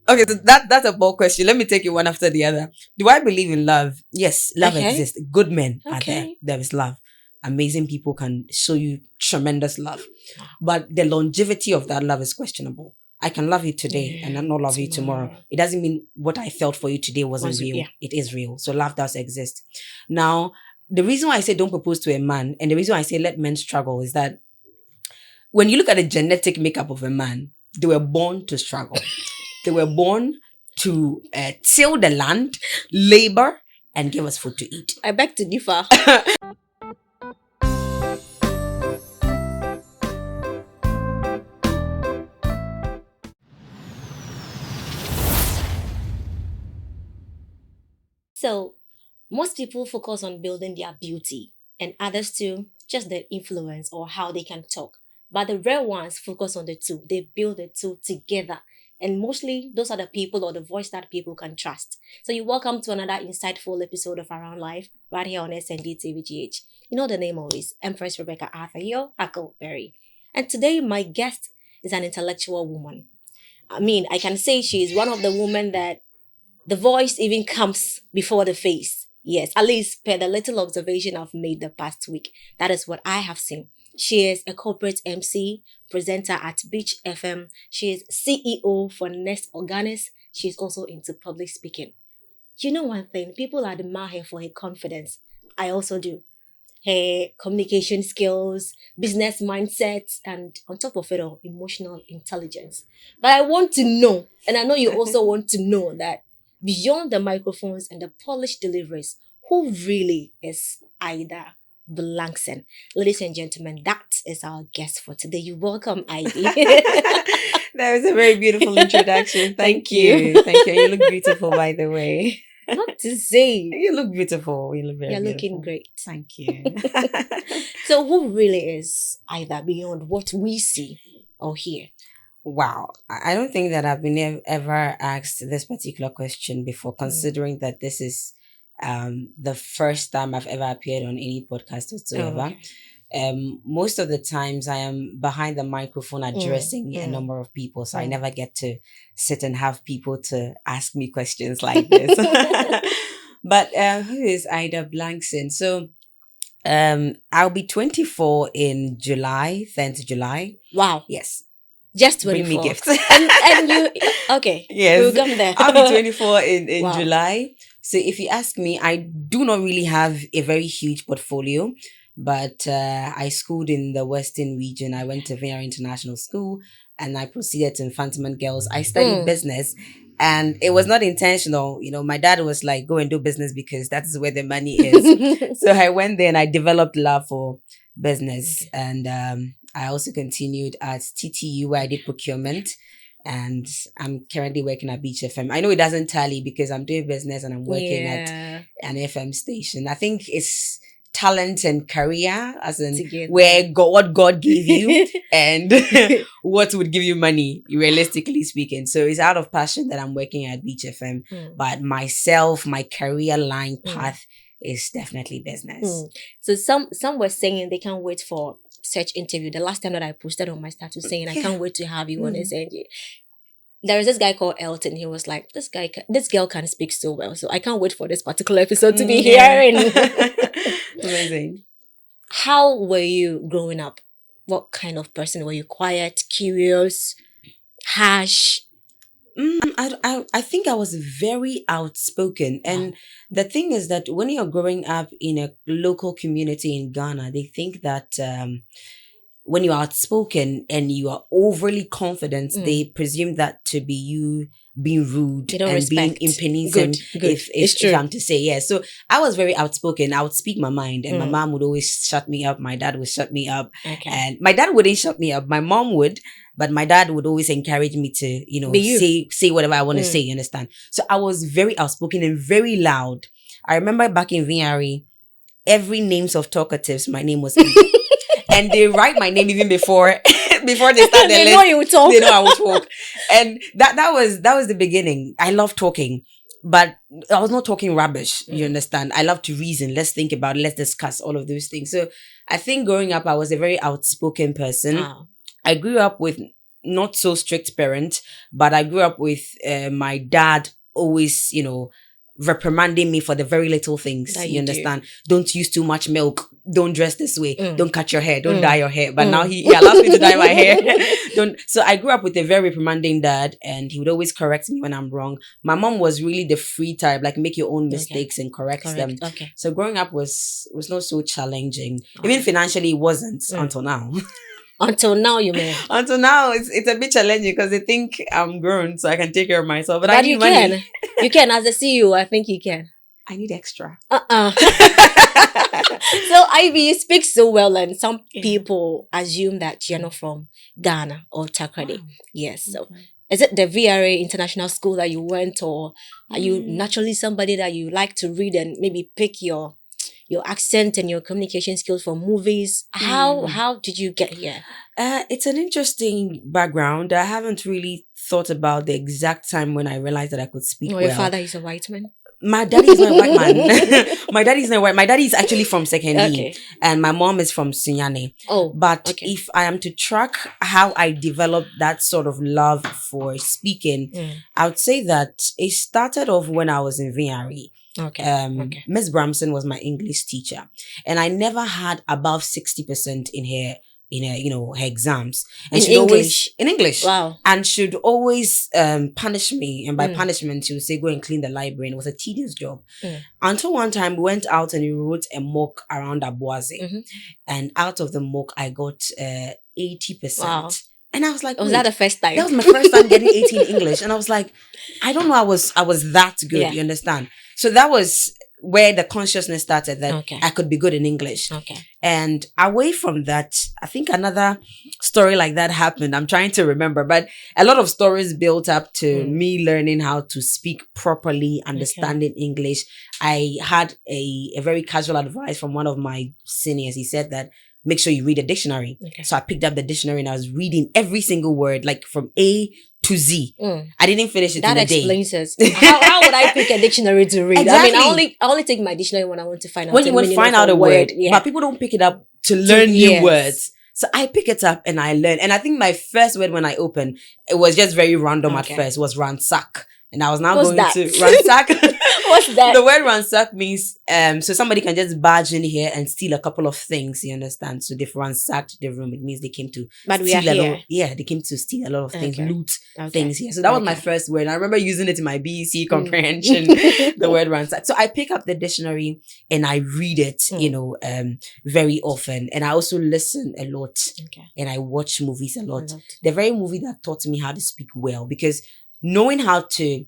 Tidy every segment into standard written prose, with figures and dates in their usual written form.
Okay, so that's a bold question. Let me take it one after the other. Do I believe in love? Yes, love exists. Good men are there. There is love. Amazing people can show you tremendous love. But the longevity of that love is questionable. I can love you today and not love you tomorrow. It doesn't mean what I felt for you today wasn't real. Yeah. It is real. So love does exist. Now, the reason why I say don't propose to a man and the reason why I say let men struggle is that when you look at the genetic makeup of a man, they were born to struggle. They were born to till the land, labor, and give us food to eat. I beg to differ. So, most people focus on building their beauty, and others too, just their influence or how they can talk. But the rare ones focus on the two. They build the two together. And mostly, those are the people or the voice that people can trust. So you're welcome to another insightful episode of Around Life, right here on SND TVGH. You know the name always, Empress Rebecca Arthur, your Huckleberry. And today, my guest is an intellectual woman. I mean, I can say she is one of the women that the voice even comes before the face. Yes, at least per the little observation I've made the past week. That is what I have seen. She is a corporate MC, presenter at Beach FM. She is CEO for Nest Organis. She's also into public speaking. You know one thing, people admire her for her confidence. I also do. Her communication skills, business mindset, and on top of it all, emotional intelligence. But I want to know, and I know you also want to know that beyond the microphones and the polished deliveries, who really is Ida Blankson? Ladies and gentlemen, that is our guest for today. You're welcome, Ida. That was a very beautiful introduction. Thank you. Thank you. You look beautiful, by the way. Not to say. You look beautiful. You look very You're beautiful. looking great. Thank you. So who really is Ida beyond what we see or hear? Wow. I don't think that I've been ever asked this particular question before, considering that this is the first time I've ever appeared on any podcast whatsoever. Most of the times I am behind the microphone addressing a number of people, so I never get to sit and have people to ask me questions like this. But who is Ida Blankson? So I'll be 24 in July, 10th July. Wow. Yes. Just 24. Bring me gifts. and you, okay. Yes. We'll come there. I'll be 24 in Wow. July. So if you ask me, I do not really have a very huge portfolio, but I schooled in the Western region. I went to Vienna International School and I proceeded to Infantement Girls. I studied business and it was not intentional. You know, my dad was like, go and do business because that's where the money is. So I went there and I developed love for business. And I also continued at TTU where I did procurement. And I'm currently working at Beach FM. I know it doesn't tally because I'm doing business and I'm working at an FM station. I think it's talent and career, as in Together. where what God gave you and what would give you money, realistically speaking. So it's out of passion that I'm working at Beach FM. But myself, my career line path is definitely business. So some were saying they can't wait for such interview. The last time that I posted on my status saying I can't wait to have you on SNG. There is this guy called Elton. He was like, this girl can speak so well. So I can't wait for this particular episode to be hearing. Amazing. How were you growing up? What kind of person were you? Quiet, curious, harsh? I think I was very outspoken. And the thing is that when you're growing up in a local community in Ghana, they think that when you're outspoken and you are overly confident, they presume that to be you being rude and respect. being impenitent, if I'm to say. Yeah. So I was very outspoken. I would speak my mind and my mom would always shut me up. My dad would shut me up. Okay. And my dad wouldn't shut me up. My mom would, but my dad would always encourage me to, you know, say whatever I want to say, you understand? So I was very outspoken and very loud. I remember back in VRE, every names of talkatives, my name was and they write my name even before they start the They list. know you will talk. They know I will talk. And that was the beginning. I love talking, but I was not talking rubbish. You understand? I love to reason. Let's think about it. Let's discuss all of those things. So I think growing up, I was a very outspoken person. I grew up with not so strict parent, but I grew up with my dad always, reprimanding me for the very little things. That You you understand? Don't use too much milk. Don't dress this way. Don't cut your hair. Don't dye your hair. But now he allows me to dye my hair. Don't. So I grew up with a very reprimanding dad, and he would always correct me when I'm wrong. My mom was really the free type, like make your own mistakes and correct them. Okay. So growing up was not so challenging. Even financially, it wasn't until now. Until now, you mean? Until now, it's a bit challenging because they think I'm grown, so I can take care of myself. But I need you money. can. You can. As a CEO, I think you can. I need extra. So Ivy, you speak so well, and some people assume that you're not from Ghana or Takrady. Wow. Yes. So is it the VRA International School that you went, or are you naturally somebody that you like to read and maybe pick your accent and your communication skills from movies? How did you get here? It's an interesting background. I haven't really thought about the exact time when I realized that I could speak well. Your father is a white man? My daddy is not a white man. My daddy is not white. My daddy is actually from Sekendi, and my mom is from Sunyane. But if I am to track how I developed that sort of love for speaking, I would say that it started off when I was in VRE. Miss Bramson was my English teacher, and I never had above 60% in her her exams, and she'd always in English. Wow. And should always punish me, and by punishment she would say go and clean the library, and it was a tedious job. Until one time we went out and we wrote a mock around Abuaze, and out of the mock I got 80%. Wow. And I was like, was that the first time? That was my first time getting 80 in English. And I was like, I don't know, I was that good, you understand? So that was where the consciousness started that I could be good in English. And away from that, I think another story like that happened. I'm trying to remember, but a lot of stories built up to me learning how to speak properly, understanding English. I had a very casual advice from one of my seniors. He said that make sure you read a dictionary. So I picked up the dictionary and I was reading every single word, like from A to Z. I didn't finish it in a day. That explains it. How would I pick a dictionary to read? Exactly. I mean, I only take my dictionary when I want to find out. When you want to find out a word, but people don't pick it up to learn new words. So I pick it up and I learn. And I think my first word when I opened, it was just very random at first, was ransack. And I was now to ransack. What's that? The word ransack means, so somebody can just barge in here and steal a couple of things, you understand? So they've ransacked the room. It means they came to they came to steal a lot of things, loot things here. So that was my first word. I remember using it in my BEC comprehension, the word ransack. So I pick up the dictionary and I read it, very often. And I also listen a lot. And I watch movies a lot. The very movie that taught me how to speak well, because knowing how to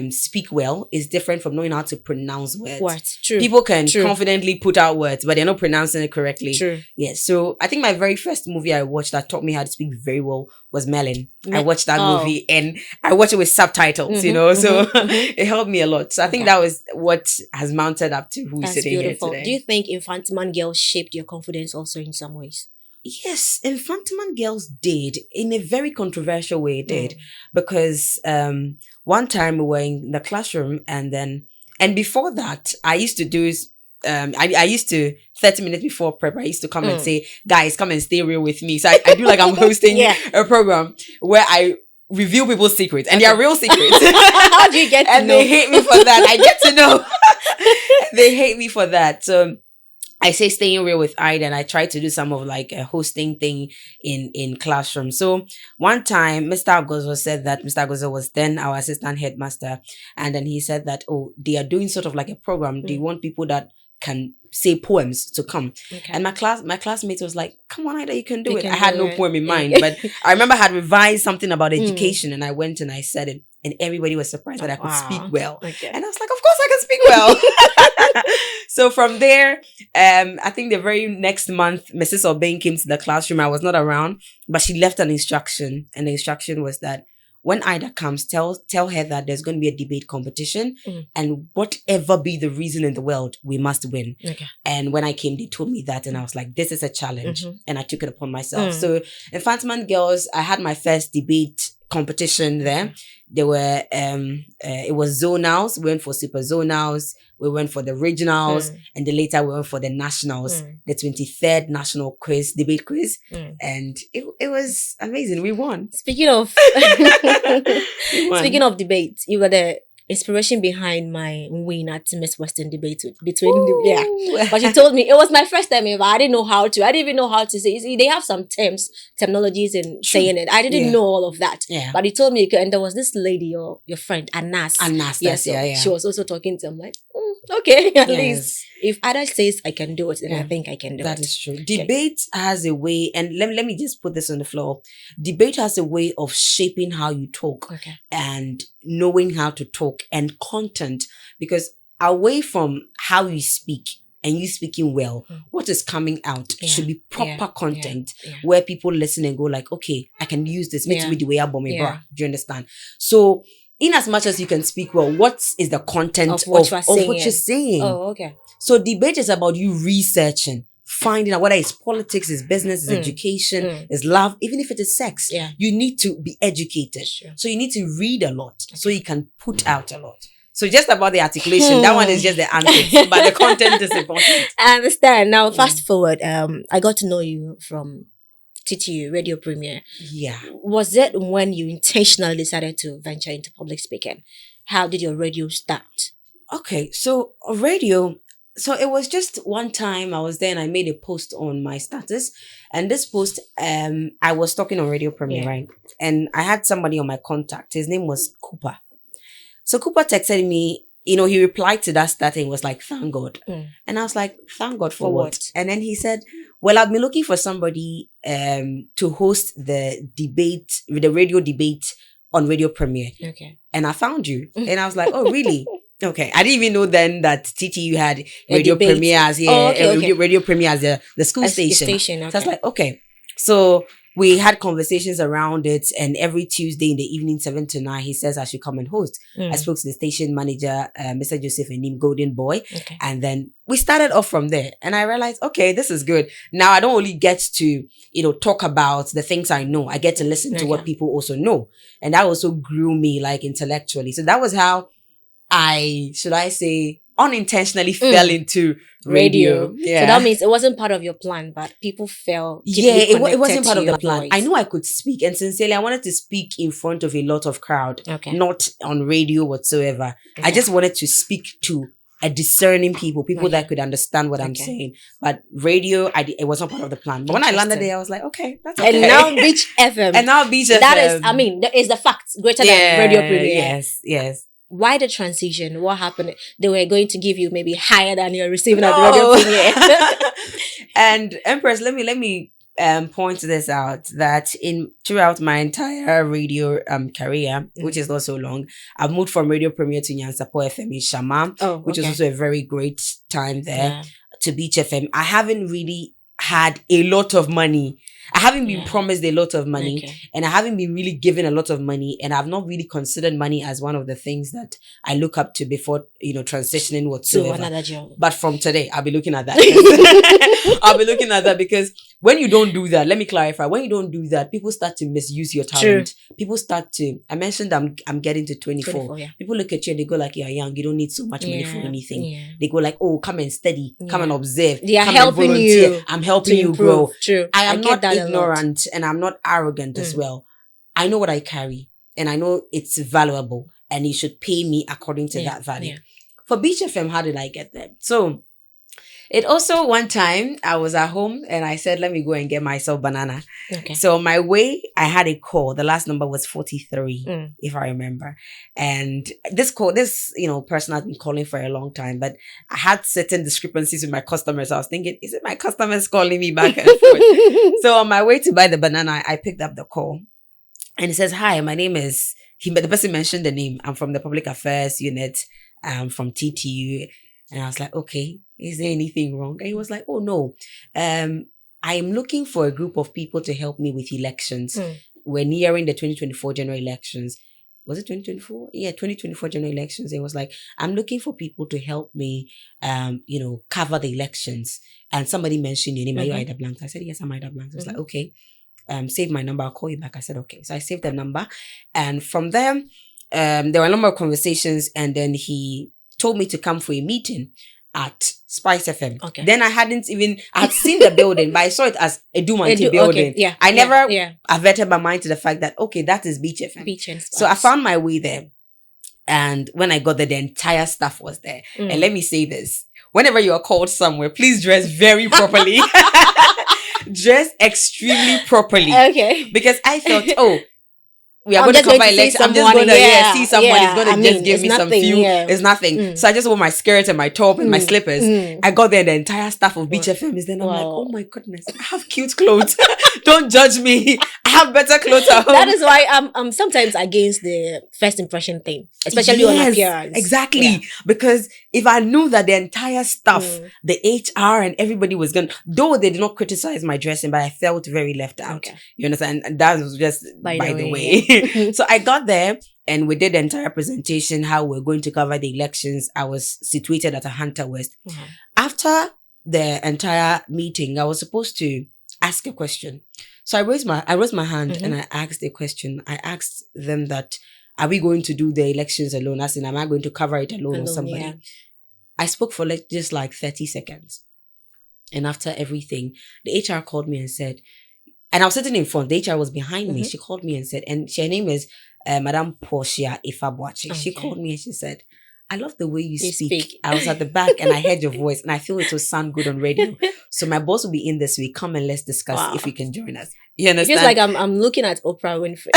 speak well is different from knowing how to pronounce words. True. People can confidently put out words, but they're not pronouncing it correctly. True. Yeah. So I think my very first movie I watched that taught me how to speak very well was Merlin. I watched that movie and I watched it with subtitles, so it helped me a lot. So I think that was what has mounted up to who's sitting beautiful. here today. Do you think Infantiman Girls shaped your confidence also in some ways? Yes, Infantiman Girls did, in a very controversial way. It did, because one time we were in the classroom, and before that, I used to do I used to 30 minutes before prep, I used to come and say, guys, come and stay real with me. So I do like I'm hosting a program where I reveal people's secrets, and they are real secrets. How do you get to know? And they hate me for that. I get to know. They hate me for that. So I say staying real with Ida, and I try to do some of like a hosting thing in classroom. So one time, Mr. Agozo said that Mr. Agozo was then our assistant headmaster. And then he said that, they are doing sort of like a program. They want people that can say poems to come. And my classmate was like, come on, Ida, you can do it. I had no poem in mind, but I remember I had revised something about education, and I went and I said it. And everybody was surprised that I could speak well. And I was like, of course I can speak well. So from there, I think the very next month, Mrs. Obeng came to the classroom. I was not around, but she left an instruction. And the instruction was that when Ida comes, tell her that there's going to be a debate competition. And whatever be the reason in the world, we must win. And when I came, they told me that. And I was like, this is a challenge. And I took it upon myself. So Infantiman Girls, I had my first debate competition there. There were it was zonals. We went for super zonals. We went for the regionals, and then later we went for the nationals, the 23rd national quiz, debate quiz, and it was amazing. We won. Speaking of speaking of debate, you were the inspiration behind my win at Miss Western debate between but you told me it was my first time ever. I didn't even know how to say. See, they have some terminologies in saying it. I didn't know all of that. But you told me you could, and there was this lady, your friend Anas. Yes, she was also talking to. I'm like, okay, at least if Ada says I can do it, then I think I can do it. That is true. Debate has a way, and let me just put this on the floor. Debate has a way of shaping how you talk and knowing how to talk and content, because away from how you speak and you speaking well, what is coming out should be proper content where people listen and go like, okay, I can use this. Make me the way I bomb me, bra. Do you understand? So in as much as you can speak well, what is the content of what you're saying? Oh, okay. So debate is about you researching, finding out whether it's politics, it's business, it's education, it's love, even if it is sex. You need to be educated. So you need to read a lot so you can put out a lot. So just about the articulation, that one is just the answer, but the content is important. I understand. Now, fast forward, I got to know you from TTU, Radio Premier. Was it when you intentionally decided to venture into public speaking? How did your radio start? Okay, so radio... So it was just one time I was there and I made a post on my status. And this post, I was talking on Radio Premier, right? And I had somebody on my contact. His name was Cooper. So Cooper texted me, he replied to that status and was like, thank God. And I was like, thank God for what? And then he said, well, I've been looking for somebody to host the radio debate on Radio Premier. And I found you. And I was like, oh, really? Okay, I didn't even know then that TTU had Radio Premier as Radio Premier as the school station. So I was like, okay. So we had conversations around it, and every Tuesday in the evening, 7 to 9, he says I should come and host. I spoke to the station manager, Mr. Joseph, and him, Golden Boy, and then we started off from there. And I realized, okay, this is good. Now I don't only get to talk about the things I know. I get to listen to what people also know, and that also grew me like intellectually. So that was how I unintentionally fell into radio. So that means it wasn't part of your plan, but people felt it wasn't part of the plan. Voice. I knew I could speak, and sincerely, I wanted to speak in front of a lot of crowd, not on radio whatsoever. I just wanted to speak to a discerning people that could understand what I'm saying. But radio, it was not part of the plan. But when I landed there, I was like, okay, that's okay. And now Beach FM. That is, that is the fact greater than Radio Premier. Yes. Why the transition? What happened? They were going to give you maybe higher than you're receiving at Radio Premier. And Empress, let me point this out, that throughout my entire radio career, which is not so long, I've moved from Radio Premier to Nyansapo FM in Shama, which was also a very great time there, to Beach FM. I haven't really had a lot of money. I haven't been promised a lot of money, and I haven't been really given a lot of money, and I've not really considered money as one of the things that I look up to before, transitioning whatsoever. To another job. But from today, I'll be looking at that. I'll be looking at that, because when you don't do that, let me clarify, when you don't do that, people start to misuse your talent. People start to, I mentioned I'm getting to 24. People look at you and they go like, you're young, you don't need so much money for anything. They go like, oh, come and study, come and observe. They are come helping you. I'm helping you grow. I am not that ignorant, and I'm not arrogant as well. I know what I carry, and I know it's valuable, and you should pay me according to that value. For Beach FM, how did I get there? So it also, one time I was at home and I said, let me go and get myself banana. So on my way, I had a call. The last number was 43, if I remember. And this person has been calling for a long time, but I had certain discrepancies with my customers. I was thinking, is it my customers calling me back and forth? So on my way to buy the banana, I picked up the call, and it says, hi, my name is, the person mentioned the name. I'm from the Public Affairs Unit. I'm from TTU. And I was like, okay, is there anything wrong? And he was like, oh no, I am looking for a group of people to help me with elections. We're nearing the 2024 general elections. Was it 2024? Yeah, 2024 general elections. It was like, I'm looking for people to help me, cover the elections. And somebody mentioned your name. Are you Ida Blankson? I said, yes, I'm Ida Blankson. I was like, okay. save my number. I'll call you back. I said, okay. So I saved the number. And from there, there were a number of conversations. And then he told me to come for a meeting at Spice FM. Okay. Then I had seen the building, but I saw it as a Dumante building. Okay. Yeah. I never averted my mind to the fact that, okay, that is Beach FM. Beach and Spice. So I found my way there. And when I got there, the entire staff was there. And let me say this. Whenever you are called somewhere, please dress very properly. Dress extremely properly. Okay. Because I felt, we are going to cover election. I'm just going to see someone is going to just give me some fuel. It's nothing. So I just wore my skirt and my top and my slippers. I got there, the entire staff of Beach FM is there. And I'm like, oh my goodness, I have cute clothes. Don't judge me. I have better clothes at home. That is why I'm sometimes against the first impression thing, especially on appearance. Exactly. Yeah. Because if I knew that the entire staff, the HR and everybody was going to, though they did not criticize my dressing, but I felt very left out. Okay. You understand? And that was just by the way. So I got there and we did the entire presentation, how we're going to cover the elections. I was situated at a Hunter West. After the entire meeting, I was supposed to ask a question. So I raised my hand and I asked a question. I asked them that, are we going to do the elections alone? As in, am I going to cover it alone or somebody? Yeah. I spoke for just like 30 seconds. And after everything, the HR called me and said, and I was sitting in front, the HR was behind me. She called me and said, and her name is Madame Portia Ifabwachi. She called me and she said, I love the way you speak. I was at the back and I heard your voice and I feel it will sound good on radio. So my boss will be in this week. Come and let's discuss if you can join us. You understand? It's like I'm looking at Oprah Winfrey.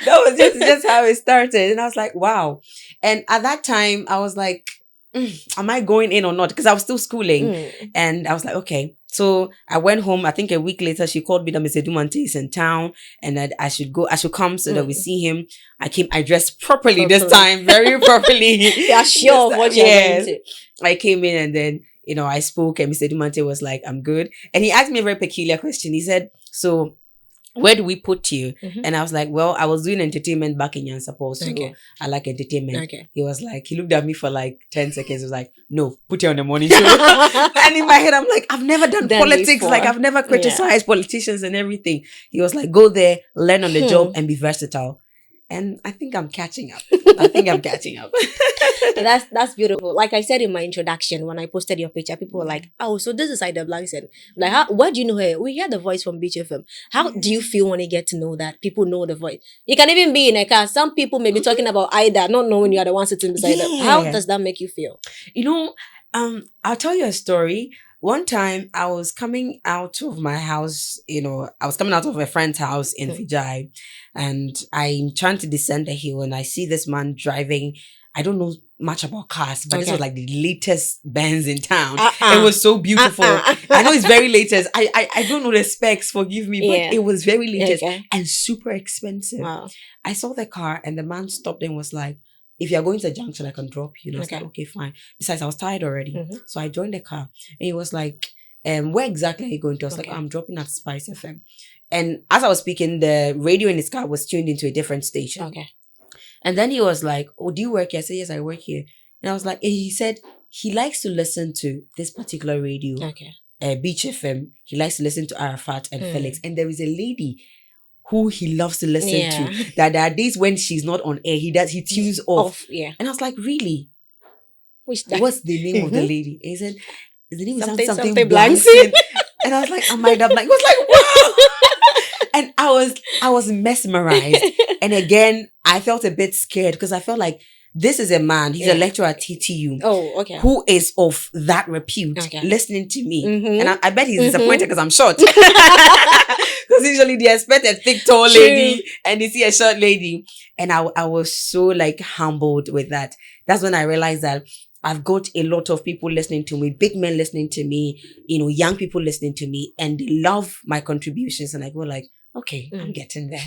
That was just how it started. And I was like, wow. And at that time, I was like, am I going in or not? Because I was still schooling. And I was like, okay. So I went home. I think a week later, she called me that Mr. Dumante is in town and that I should come so that we see him. I dressed properly this time, very properly. You're sure of what you're going to. I came in and then, I spoke and Mr. Dumante was like, I'm good. And he asked me a very peculiar question. He said, so where do we put you? And I was like, well, I was doing entertainment back in Yansapol, so I like entertainment. He was like, he looked at me for like 10 seconds. He was like, no, put you on the morning show. And in my head, I'm like, I've never done politics. Before. Like, I've never criticized politicians and everything. He was like, go there, learn on the job and be versatile. And I think I'm catching up. That's beautiful. Like I said in my introduction, when I posted your picture, people were like, oh, so this is Ida Blankson. Like, where do you know her? We hear the voice from Beach FM. How do you feel when you get to know that people know the voice? You can even be in a car. Some people may be talking about Ida, not knowing you are the one sitting beside them. How does that make you feel? I'll tell you a story. One time I was coming out of my house, I was coming out of a friend's house in Vijay and I'm trying to descend the hill and I see this man driving. I don't know much about cars, but this was like the latest Benz in town. It was so beautiful. I know it's very latest. I don't know the specs, forgive me, but it was very latest and super expensive. Wow. I saw the car and the man stopped and was like, if you're going to the junction, I can drop you. And I was like, okay, fine. Besides, I was tired already. So I joined the car. And he was like, where exactly are you going to? I was like, I'm dropping at Spice FM. And as I was speaking, the radio in his car was tuned into a different station. Okay. And then he was like, oh, do you work here? I said, yes, I work here. And I was like, he said he likes to listen to this particular radio. Okay. Beach FM. He likes to listen to Arafat and Felix. And there is a lady who he loves to listen to. That there are days when she's not on air, he tunes off. Yeah. And I was like, really? What's the name of the lady? And he said, is the name something Blankson? And I was like, am I that Blankson? He was like, wow! And I was mesmerized. And again, I felt a bit scared because I felt like this is a man, he's a lecturer at TTU. Oh, okay. Who is of that repute listening to me. And I bet he's disappointed because I'm short. Because usually they expect a thick, tall lady and they see a short lady. And I was so like humbled with that. That's when I realized that I've got a lot of people listening to me, big men listening to me, young people listening to me, and they love my contributions. And I go like, okay, I'm getting there.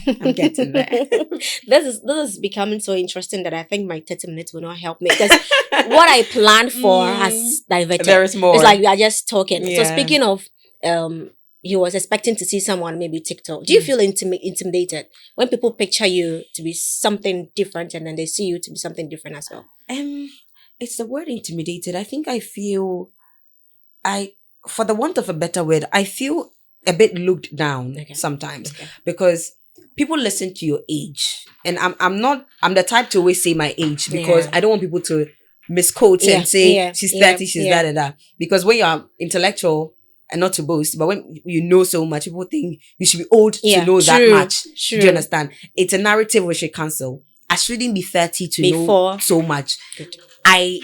This is becoming so interesting that I think my 30 minutes will not help me because what I planned for has diverted. There is more. It's like we are just talking. Yeah. So speaking of, you was expecting to see someone maybe TikTok. Do you feel intimidated when people picture you to be something different and then they see you to be something different as well? It's the word intimidated. I think for the want of a better word, I feel a bit looked down Okay. sometimes Okay. because people listen to your age, and I'm the type to always say my age because I don't want people to misquote and say she's 30, she's that and that. Because when you're intellectual, and not to boast, but when you know so much, people think you should be old to know that much. True. Do you understand? It's a narrative we should cancel. I shouldn't be 30 to know so much. Good. I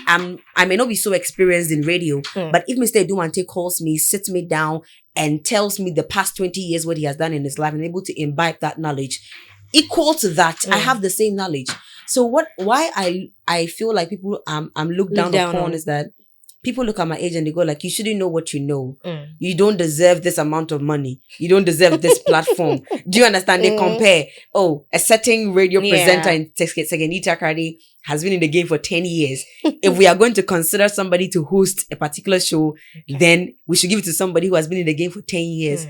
may not be so experienced in radio, but if Mr. Edumante calls me, sits me down, and tells me the past 20 years what he has done in his life and able to imbibe that knowledge, equal to that, I have the same knowledge. So why I feel like people I'm looked down upon is that people look at my age and they go like, you shouldn't know what you know. You don't deserve this amount of money. You don't deserve this platform. Do you understand? They compare. Oh, a certain radio presenter in Segenita Cardi has been in the game for 10 years. If we are going to consider somebody to host a particular show, then we should give it to somebody who has been in the game for 10 years.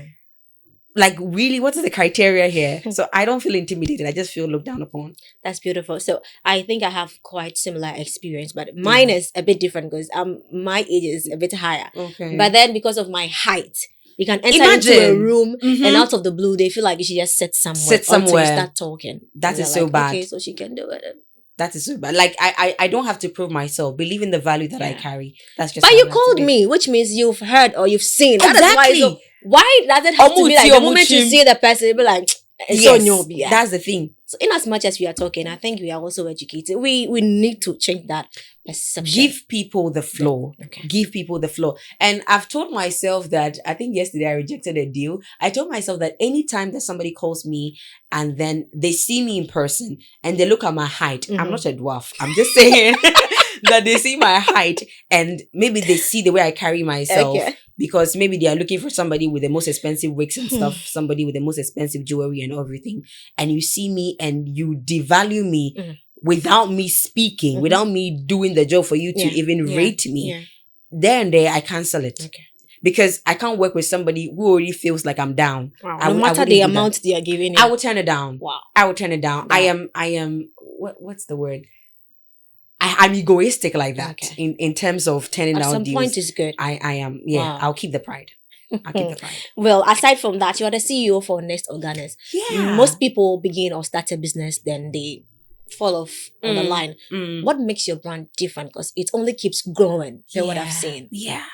Like, really, what is the criteria here? So I don't feel intimidated. I just feel looked down upon. That's beautiful. So I think I have quite similar experience, but mine is a bit different because my age is a bit higher. Okay. But then because of my height, you can enter into a room and out of the blue, they feel like you should just sit somewhere. Until you start talking. That is so bad. Okay, so she can do it. That is so bad. Like, I don't have to prove myself. Believe in the value that I carry. That's just. But you called me, which means you've heard or you've seen. Exactly. That is why. Why does it have to be like the moment you see the person, you'll be like, it's on your behalf. That's the thing. So in as much as we are talking, I think we are also educated. We need to change that perception. Give people the floor. Okay. Give people the floor. And I've told myself that, I think yesterday I rejected a deal. I told myself that anytime that somebody calls me and then they see me in person and they look at my height, I'm not a dwarf. I'm just saying that they see my height and maybe they see the way I carry myself. Okay. Because maybe they are looking for somebody with the most expensive wigs and stuff, somebody with the most expensive jewelry and everything. And you see me and you devalue me without me speaking, without me doing the job for you to even rate me. There and there, I cancel it. Okay. Because I can't work with somebody who already feels like I'm down. Wow. No matter the amount they are giving you. I will turn it down. Wow. I will turn it down. Wow. I am, what's the word? I'm egoistic like that in terms of turning down deals. At some point is good. I am, Wow. I'll keep the pride. I'll keep the pride. Well, aside from that, you are the CEO for Nest Organics. Yeah. Most people begin or start a business, then they fall off on the line. What makes your brand different? Because it only keeps growing, what I've seen. Yeah.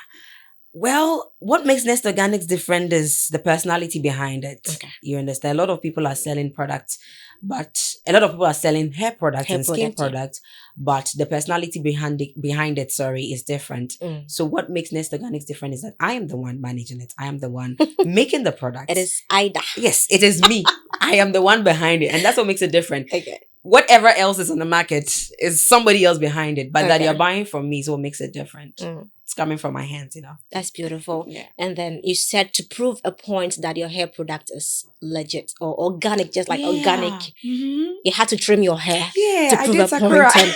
Well, what makes Nest Organics different is the personality behind it. Okay. You understand? A lot of people are selling products, but a lot of people are selling hair products and skin products, but the personality behind it, is different. So what makes Nest Organics different is that I am the one managing it. I am the one making the product. It is Ida. Yes, it is me. I am the one behind it. And that's what makes it different. Okay. Whatever else is on the market is somebody else behind it, but that you're buying from me is what makes it different. It's coming from my hands, That's beautiful. Yeah. And then you said to prove a point that your hair product is legit or organic, just like organic. You had to trim your hair to prove a point.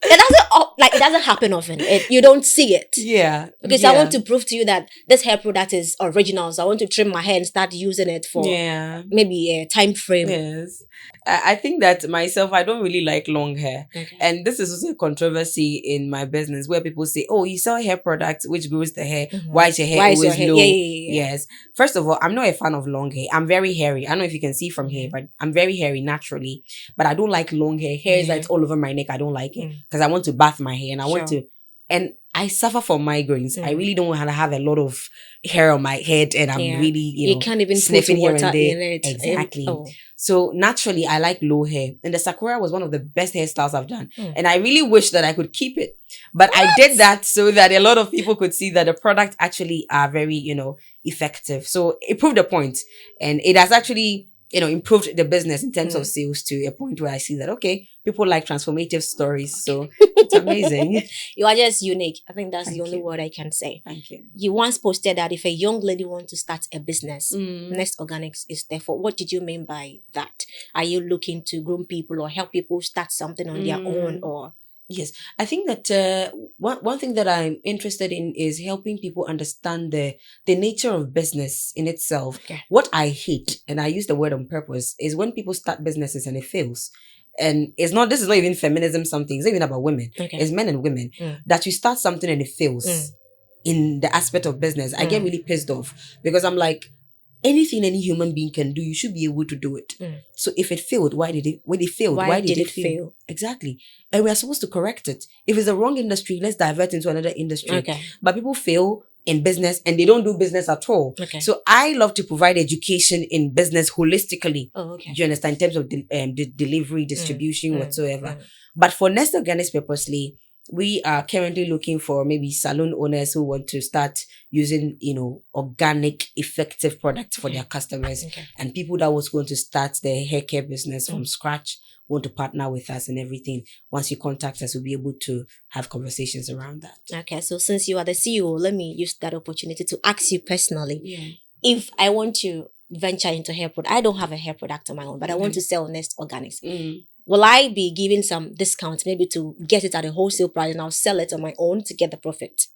It doesn't happen often. You don't see it. Yeah. Because I want to prove to you that this hair product is original. So I want to trim my hair and start using it for maybe a time frame. Yes. I think that myself, I don't really like long hair. Okay. And this is also a controversy in my business where people say, oh, you sell hair products, which grows the hair. Why is your hair always low? Yeah. Yes. First of all, I'm not a fan of long hair. I'm very hairy. I don't know if you can see from here, but I'm very hairy naturally. But I don't like long hair. Hair is like all over my neck. I don't like it because I want to bath my hair and I want to. And I suffer from migraines. I really don't want to have a lot of hair on my head and I'm really, you can't even sniffing put here water and there. in it. Exactly. So naturally, I like low hair. And the Sakura was one of the best hairstyles I've done. And I really wish that I could keep it. But I did that so that a lot of people could see that the product actually are very, effective. So it proved a point. And it has actually, improved the business in terms of sales to a point where I see that, okay, people like transformative stories. So it's amazing. You are just unique. I think that's the only word I can say. Thank you. You once posted that if a young lady wants to start a business, Nest Organics is there for. What did you mean by that? Are you looking to groom people or help people start something on their own or... Yes, I think that one thing that I'm interested in is helping people understand the nature of business in itself. Okay. What I hate, and I use the word on purpose, is when people start businesses and it fails. And this is not even feminism something. It's not even about women. Okay. It's men and women. That you start something and it fails. in the aspect of business, I get really pissed off because I'm like, anything any human being can do, you should be able to do it. So if it failed, why did it? When it failed, why did it fail? Exactly. And we are supposed to correct it. If it's the wrong industry, let's divert into another industry. Okay. But people fail in business and they don't do business at all. Okay. So I love to provide education in business holistically. Oh, okay. Do you understand? In terms of delivery, distribution, whatsoever. But for Nest Organics purposely, we are currently looking for maybe salon owners who want to start using, organic, effective products for their customers, and people that was going to start their hair care business from scratch, want to partner with us and everything. Once you contact us, we'll be able to have conversations around that. Okay, so since you are the CEO, let me use that opportunity to ask you personally. If I want to venture into hair product, I don't have a hair product of my own, but I want to sell Nest Organics. Will I be giving some discount maybe to get it at a wholesale price and I'll sell it on my own to get the profit?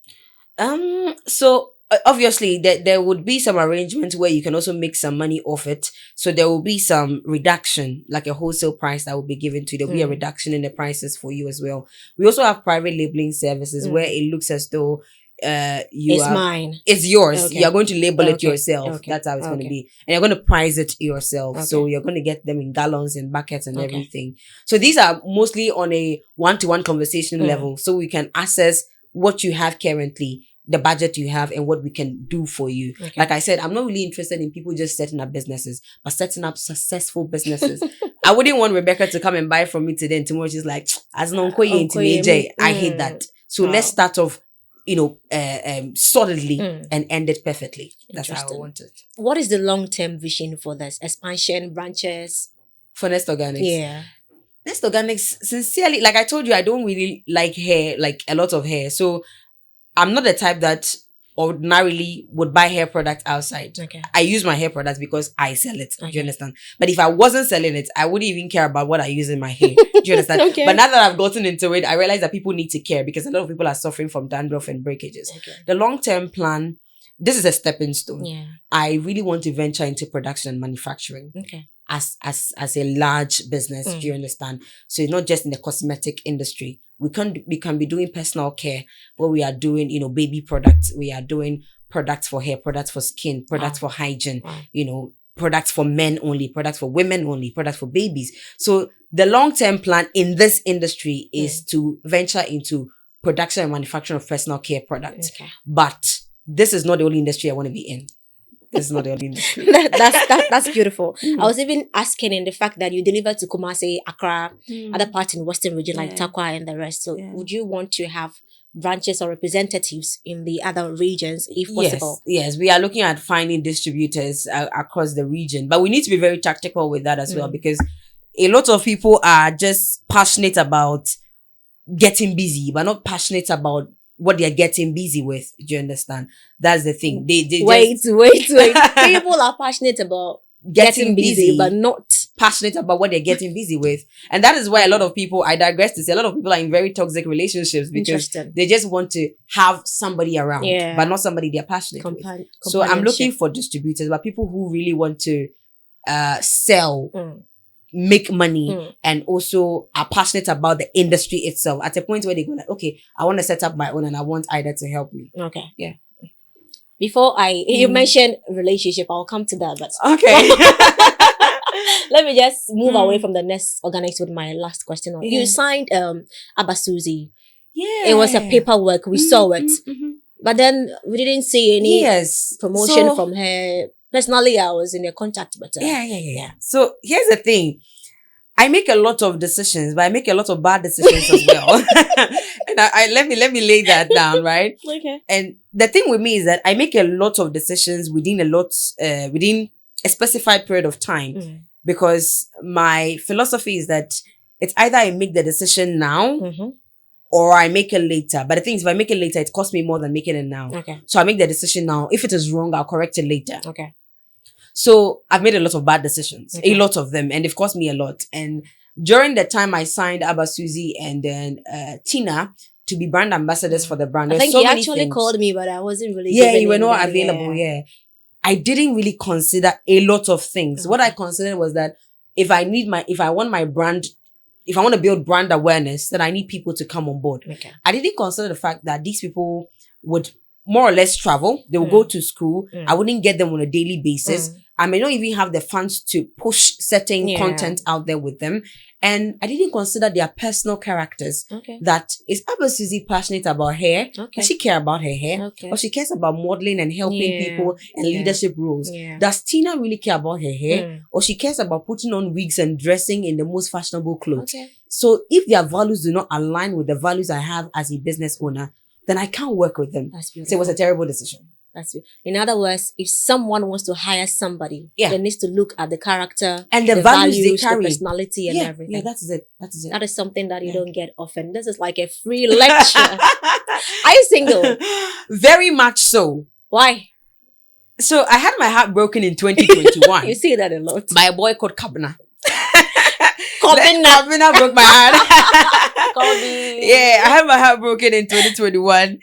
So obviously there would be some arrangements where you can also make some money off it. So there will be some reduction, like a wholesale price that will be given to you. There'll be a reduction in the prices for you as well. We also have private labeling services where it looks as though mine. It's yours. Okay. You're going to label it yourself. Okay. That's how it's going to be. And you're going to price it yourself. So you're going to get them in gallons and buckets and everything. So these are mostly on a one-to-one conversation level. So we can assess what you have currently, the budget you have, and what we can do for you. Like I said, I'm not really interested in people just setting up businesses, but setting up successful businesses. I wouldn't want Rebecca to come and buy from me today and tomorrow she's like, as no I hate that. So let's start off solidly and end it perfectly. That's how I want it. What is the long-term vision for this? Expansion, branches? For Nest Organics? Yeah. Nest Organics, sincerely, like I told you, I don't really like hair, like a lot of hair. So I'm not the type that ordinarily would buy hair products outside. I use my hair products because I sell it. Do you understand? But if I wasn't selling it, I wouldn't even care about what I use in my hair. Do you understand? But now that I've gotten into it, I realize that people need to care because a lot of people are suffering from dandruff and breakages. The long-term plan, this is a stepping stone. I really want to venture into production and manufacturing. As a large business. Do you understand? So it's not just in the cosmetic industry. We can be doing personal care where we are doing, baby products. We are doing products for hair, products for skin, products for hygiene, products for men only, products for women only, products for babies. So the long-term plan in this industry is to venture into production and manufacturing of personal care products. But this is not the only industry I want to be in. It's not the only industry. That's beautiful. I was even asking in the fact that you deliver to Kumasi, Accra, other parts in Western region like Takwa and the rest. So would you want to have branches or representatives in the other regions if possible? Yes, we are looking at finding distributors across the region, but we need to be very tactical with that as well because a lot of people are just passionate about getting busy, but not passionate about what they're getting busy with. Do you understand? That's the thing. They wait. People are passionate about getting busy, but not passionate about what they're getting busy with. And that is why a lot of people, I digress to say, a lot of people are in very toxic relationships because they just want to have somebody around, but not somebody they're passionate with. So I'm looking for distributors, but people who really want to sell, make money, and also are passionate about the industry itself at a point where they go like, okay, I want to set up my own and I want Ida to help me. Yeah. Before you mentioned relationship, I'll come to that, but let me just move away from the Nest Organics with my last question. You signed Abasuzi. It was a paperwork. We saw it. But then we didn't see any promotion from her. Personally, I was in a contact with her. Yeah. So here's the thing. I make a lot of decisions, but I make a lot of bad decisions as well. And let me lay that down, right? And the thing with me is that I make a lot of decisions within a specified period of time, because my philosophy is that it's either I make the decision now or I make it later. But the thing is, if I make it later, it costs me more than making it now. So I make the decision now. If it is wrong, I'll correct it later. So I've made a lot of bad decisions, a lot of them, and they've cost me a lot. And during the time I signed Abasuzi and then Tina to be brand ambassadors for the brand, I think he actually called me, but I wasn't really. You were not available. I didn't really consider a lot of things. What I considered was that if I want to build brand awareness, then I need people to come on board. I didn't consider the fact that these people would more or less travel. They will go to school. Mm. I wouldn't get them on a daily basis. I may not even have the funds to push certain content out there with them. And I didn't consider their personal characters. Okay. That is Abba Susie passionate about hair? Okay. Does she care about her hair? Okay. Or she cares about modeling and helping people and leadership roles? Yeah. Does Tina really care about her hair? Or she cares about putting on wigs and dressing in the most fashionable clothes? Okay. So if their values do not align with the values I have as a business owner, then I can't work with them. That's beautiful. So it was a terrible decision. That's it. In other words, if someone wants to hire somebody, Yeah. they needs to look at the character And the values they carry. the personality, and everything. Yeah, that is it. That is it. That is something that you don't get often. This is like a free lecture. Are you single? Very much so. Why? So I had my heart broken in 2021 You see that a lot. by a boy called Kabna. Kabna. Kabna broke my heart. Kobe. Yeah, I had my heart broken in 2021.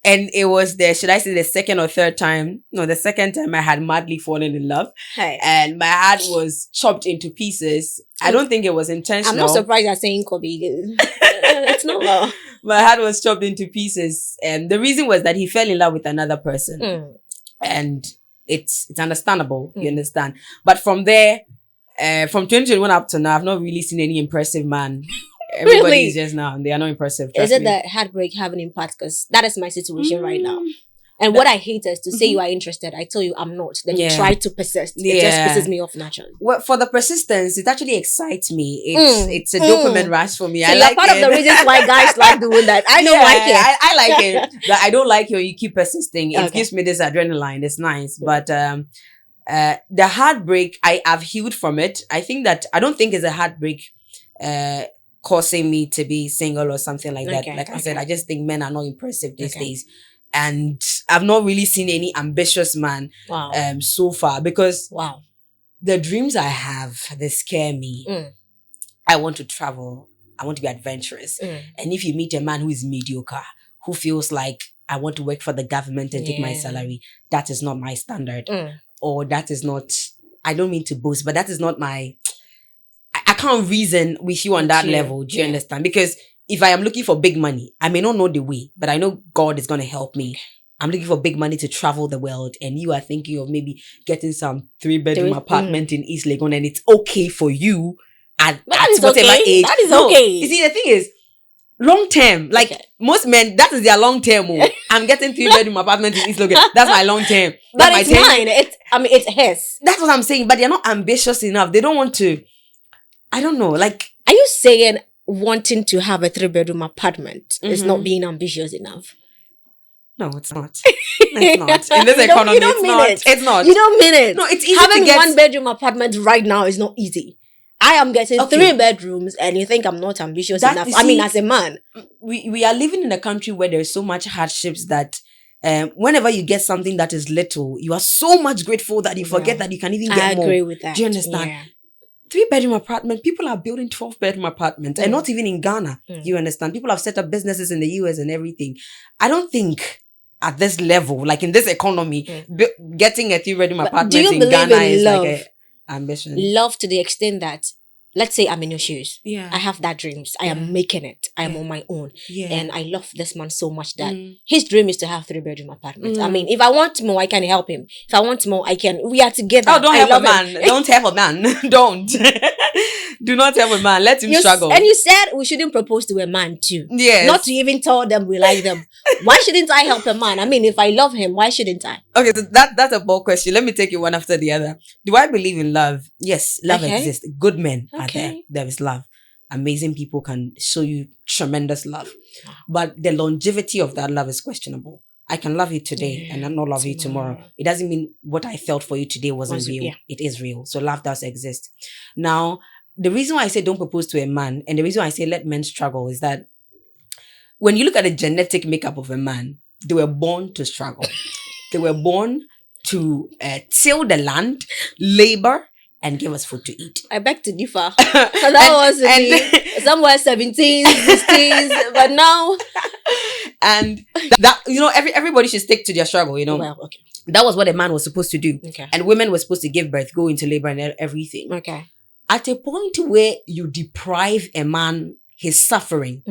And it was should I say the second or third time? No, the second time I had madly fallen in love. Hey. And my heart was chopped into pieces. I don't think it was intentional. I'm not surprised you're saying Kobe. It's not well. My heart was chopped into pieces. And the reason was that he fell in love with another person. And it's understandable, you understand. But from there, from 2021 up to now, I've not really seen any impressive man. Everybody is just now. They are not impressive. Is it that heartbreak have an impact? Because that is my situation right now. And what I hate is to say you are interested. I tell you I'm not. Then you try to persist. It just pisses me off naturally. Well, for the persistence, it actually excites me. It's a dopamine rush for me. So I you're like part it. of the reasons why guys like doing that. I don't like it. I like it. But I don't like it when you keep persisting. It gives me this adrenaline. It's nice. But the heartbreak, I have healed from it. I don't think it's a heartbreak causing me to be single or something like that. Like I said, I just think men are not impressive these days. And I've not really seen any ambitious man so far because the dreams I have, they scare me. I want to travel. I want to be adventurous. And if you meet a man who is mediocre, who feels like I want to work for the government and take my salary, that is not my standard. Or that is not, I don't mean to boast, but that is not my, I can't reason with you on that level. Do you understand? Because if I am looking for big money, I may not know the way, but I know God is going to help me. I'm looking for big money to travel the world, and you are thinking of maybe getting some 3-bedroom apartment in East Legon, and it's okay for you at whatever age. That is okay. You see, the thing is, long term, like most men, that is their long term. I'm getting 3-bedroom apartment in East Legon. That's my long term. But it's mine. It's his. That's what I'm saying. But they're not ambitious enough. They don't want to. I don't know. Like, are you saying wanting to have a 3-bedroom apartment is not being ambitious enough? No, it's not. It's not. In this economy, it's not. It's not. You don't mean it. No, it's easy Having to get. 1-bedroom apartment right now is not easy. I am getting 3 bedrooms and you think I'm not ambitious enough. I mean, as a man. We are living in a country where there's so much hardships that whenever you get something that is little, you are so much grateful that you forget that you can even get more. I agree with that. Do you understand? Yeah. 3-bedroom apartment, people are building 12-bedroom apartments and not even in Ghana. You understand? People have set up businesses in the US and everything. I don't think at this level, like in this economy, getting a 3-bedroom apartment in Ghana is like an ambition. Love to the extent that, let's say I'm in your shoes. Yeah. I have that dreams. I am making it. I am on my own. And I love this man so much that his dream is to have 3-bedroom apartment. I mean, if I want more, I can help him. If I want more, I can. We are together. Oh, don't help a man. Don't help a man. Don't. Do not help a man. Let him struggle. And you said we shouldn't propose to a man too. Yes. Not to even tell them we like them. Why shouldn't I help a man? I mean, if I love him, why shouldn't I? Okay, so that's a bold question. Let me take you one after the other. Do I believe in love? Yes, love exists. Good men are there. There is love. Amazing people can show you tremendous love. But the longevity of that love is questionable. I can love you today and not love you tomorrow. It doesn't mean what I felt for you today wasn't real. Yeah. It is real. So love does exist. Now, the reason why I say don't propose to a man and the reason why I say let men struggle is that when you look at the genetic makeup of a man, they were born to struggle. They were born to till the land, labor, and give us food to eat. I beg to differ. That was somewhere 17s, 16s, but now. And that, everybody should stick to their struggle, Well, okay. That was what a man was supposed to do. Okay. And women were supposed to give birth, go into labor and everything. Okay. At a point where you deprive a man he's suffering.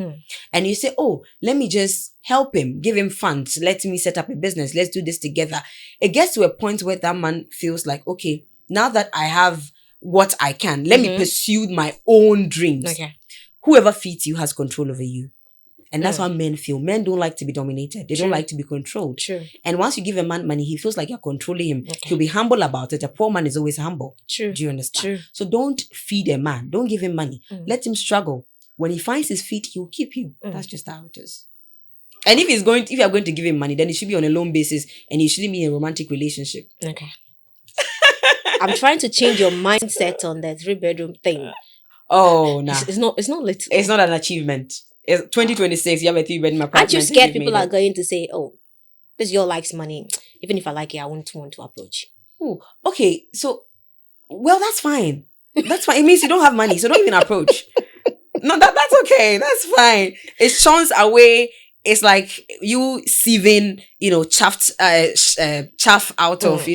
And you say, oh, let me just help him, give him funds, let me set up a business, let's do this together. It gets to a point where that man feels like, okay, now that I have what I can, let me pursue my own dreams. Okay. Whoever feeds you has control over you. And that's how men feel. Men don't like to be dominated. They don't like to be controlled. True. And once you give a man money, he feels like you're controlling him. Okay. He'll be humble about it. A poor man is always humble. True. Do you understand? True. So don't feed a man. Don't give him money. Let him struggle. When he finds his feet, he'll keep you. That's just how it is. And if you're going to give him money, then it should be on a loan basis and it shouldn't be a romantic relationship. Okay. I'm trying to change your mindset on the 3-bedroom thing. Oh, nah. It's not little. It's not an achievement. It's 2026, you have a 3-bedroom apartment. Aren't you scared people are going to say, oh, this girl likes money. Even if I like it, I won't want to approach. Oh, okay. So, well, that's fine. That's fine. It means you don't have money, so don't even approach. No, that's okay. That's fine. It shunts away. It's like you sieving, chaff out of,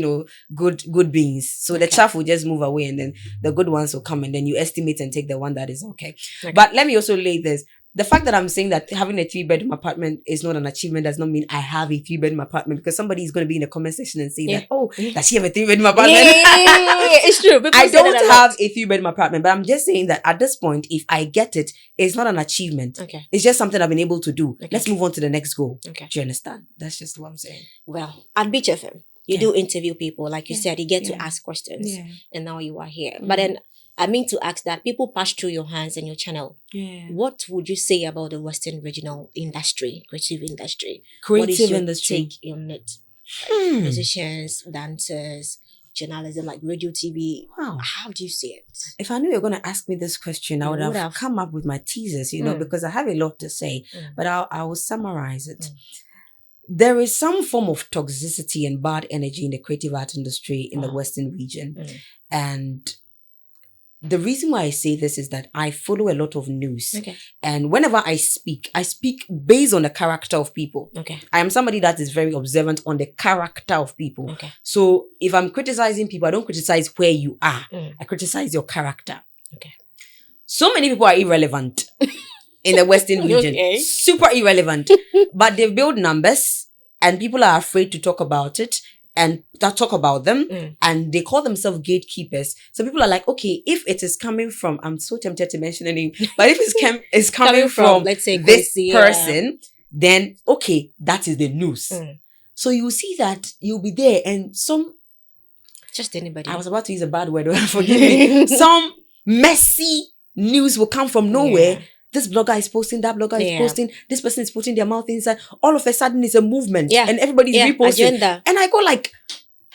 good beans. So the chaff will just move away and then the good ones will come and then you estimate and take the one that is okay. But let me also lay this. The fact that I'm saying that having a 3-bedroom apartment is not an achievement does not mean I have a 3-bedroom apartment, because somebody is going to be in the comment section and say that, oh, does she have a 3-bedroom apartment? It's true. People I don't have a 3-bedroom apartment, but I'm just saying that at this point, if I get it, it's not an achievement. Okay. It's just something I've been able to do. Okay. Let's move on to the next goal. Okay. Do you understand? That's just what I'm saying. Well, at Beach FM, you do interview people. Like you said, you get to ask questions. Yeah. And now you are here. But then I mean to ask that people pass through your hands and your channel. Yeah. What would you say about the Western regional industry, creative industry? Creative what is your industry. take on it? Musicians, dancers, journalism, like radio, TV. Wow. How do you see it? If I knew you were going to ask me this question, I would have come up with my teasers, because I have a lot to say, but I will summarize it. There is some form of toxicity and bad energy in the creative art industry in the Western region. And the reason why I say this is that I follow a lot of news. Okay. And whenever I speak based on the character of people. Okay. I am somebody that is very observant on the character of people. Okay. So if I'm criticizing people, I don't criticize where you are. I criticize your character. Okay. So many people are irrelevant in the Western region. Okay. Super irrelevant. But they build numbers and people are afraid to talk about it and talk about them, and they call themselves gatekeepers. So people are like, okay, if it is coming from, I'm so tempted to mention a name, but if it's coming from, let's say, this person, then okay, that is the news. So you see that you'll be there and just anybody. I was about to use a bad word, forgive me. Some messy news will come from nowhere. Yeah. This blogger is posting, that blogger is posting, this person is putting their mouth inside. All of a sudden, it's a movement. Yeah. And everybody's reposting. Agenda. And I go like,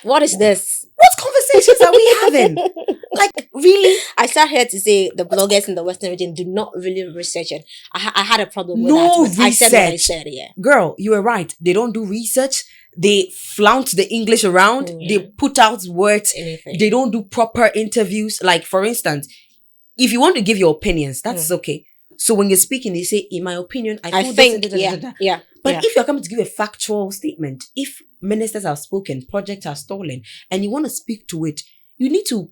what is this? What conversations are we having? Like, really? I sat here to say the bloggers in the Western region do not really research it. I had a problem with that. Research. I said what I said, Girl, you were right. They don't do research. They flout the English around. They put out words. Anything. They don't do proper interviews. Like, for instance, if you want to give your opinions, that's okay. So when you're speaking, they say, in my opinion, I think, yeah. But if you're coming to give a factual statement, if ministers have spoken, projects are stolen, and you want to speak to it, you need to